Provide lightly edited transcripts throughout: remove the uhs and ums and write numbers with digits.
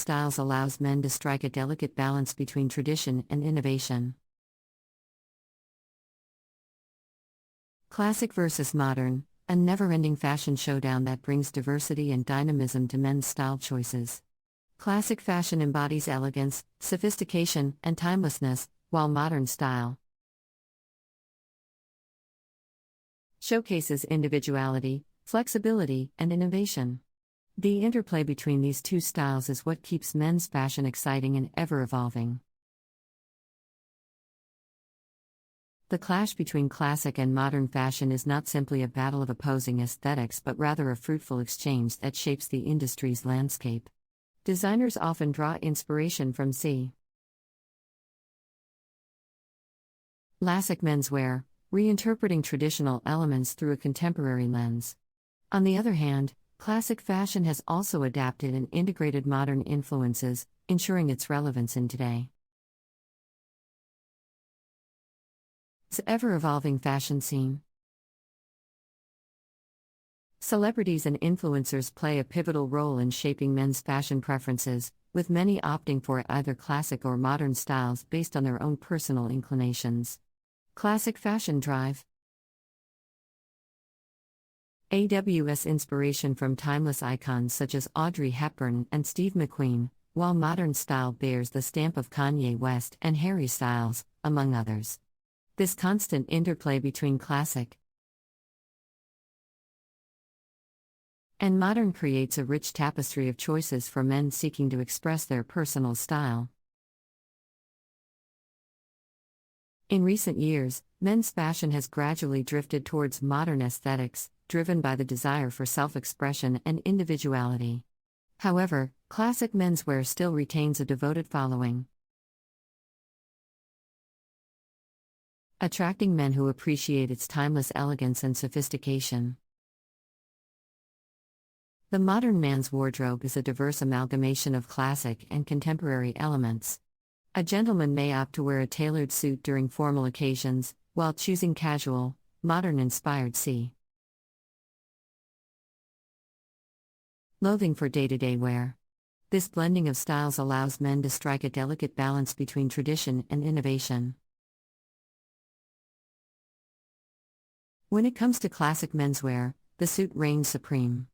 styles allows men to strike a delicate balance between tradition and innovation. Classic versus modern, a never-ending fashion showdown that brings diversity and dynamism to men's style choices. Classic fashion embodies elegance, sophistication, and timelessness, while modern style showcases individuality, flexibility, and innovation. The interplay between these two styles is what keeps men's fashion exciting and ever-evolving. The clash between classic and modern fashion is not simply a battle of opposing aesthetics but rather a fruitful exchange that shapes the industry's landscape. Designers often draw inspiration from classic menswear, reinterpreting traditional elements through a contemporary lens. On the other hand, classic fashion has also adapted and integrated modern influences, ensuring its relevance in today's ever-evolving fashion scene. Celebrities and influencers play a pivotal role in shaping men's fashion preferences, with many opting for either classic or modern styles based on their own personal inclinations. Classic fashion drive AWS inspiration from timeless icons such as Audrey Hepburn and Steve McQueen, while modern style bears the stamp of Kanye West and Harry Styles, among others. This constant interplay between classic and modern creates a rich tapestry of choices for men seeking to express their personal style. In recent years, men's fashion has gradually drifted towards modern aesthetics, driven by the desire for self-expression and individuality. However, classic menswear still retains a devoted following, attracting men who appreciate its timeless elegance and sophistication. The modern man's wardrobe is a diverse amalgamation of classic and contemporary elements. A gentleman may opt to wear a tailored suit during formal occasions, while choosing casual, modern-inspired clothing for day-to-day wear. This blending of styles allows men to strike a delicate balance between tradition and innovation. When it comes to classic menswear, the suit reigns supreme.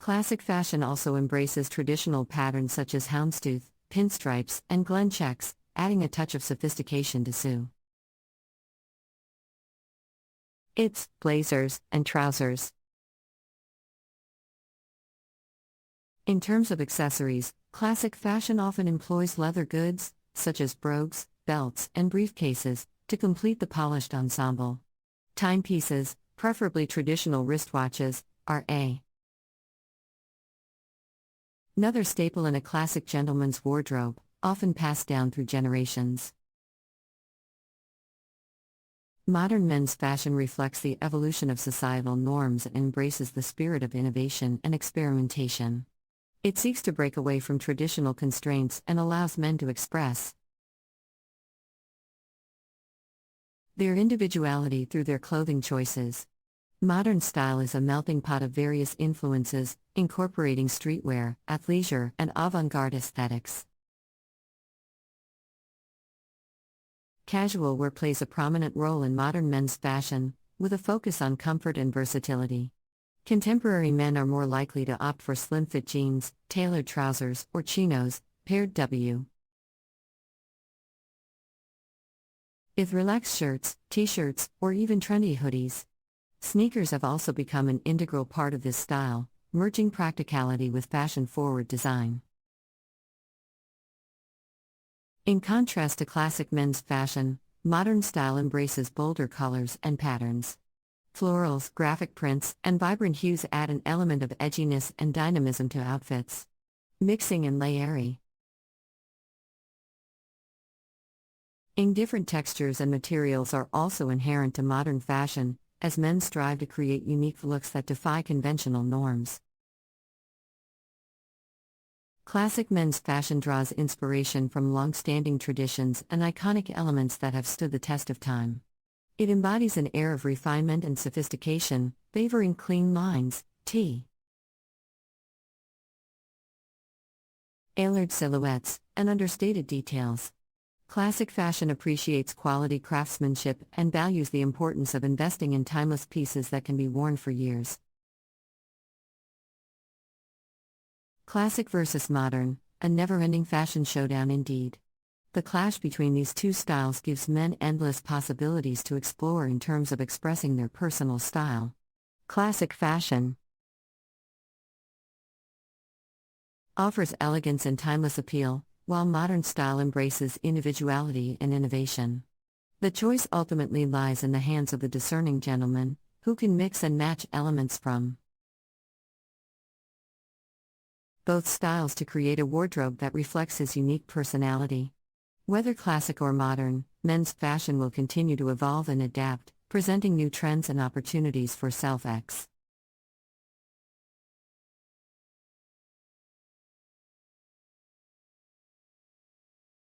Classic fashion also embraces traditional patterns such as houndstooth, pinstripes, and Glen checks, adding a touch of sophistication to its blazers and trousers. In terms of accessories, classic fashion often employs leather goods, such as brogues, belts, and briefcases, to complete the polished ensemble. Timepieces, preferably traditional wristwatches, are another staple in a classic gentleman's wardrobe, often passed down through generations. Modern men's fashion reflects the evolution of societal norms and embraces the spirit of innovation and experimentation. It seeks to break away from traditional constraints and allows men to express their individuality through their clothing choices. Modern style is a melting pot of various influences, incorporating streetwear, athleisure, and avant-garde aesthetics. Casual wear plays a prominent role in modern men's fashion, with a focus on comfort and versatility. Contemporary men are more likely to opt for slim-fit jeans, tailored trousers, or chinos, paired with relaxed shirts, t-shirts, or even trendy hoodies. Sneakers have also become an integral part of this style, merging practicality with fashion-forward design. In contrast to classic men's fashion, modern style embraces bolder colors and patterns. Florals, graphic prints, and vibrant hues add an element of edginess and dynamism to outfits. Mixing and layering different textures and materials are also inherent to modern fashion, as men strive to create unique looks that defy conventional norms. Classic men's fashion draws inspiration from long-standing traditions and iconic elements that have stood the test of time. It embodies an air of refinement and sophistication, favoring clean lines, tailored silhouettes, and understated details. Classic fashion appreciates quality craftsmanship and values the importance of investing in timeless pieces that can be worn for years. Classic versus modern, a never-ending fashion showdown indeed. The clash between these two styles gives men endless possibilities to explore in terms of expressing their personal style. Classic fashion offers elegance and timeless appeal, while modern style embraces individuality and innovation. The choice ultimately lies in the hands of the discerning gentleman, who can mix and match elements from both styles to create a wardrobe that reflects his unique personality. Whether classic or modern, men's fashion will continue to evolve and adapt, presenting new trends and opportunities for self-expression.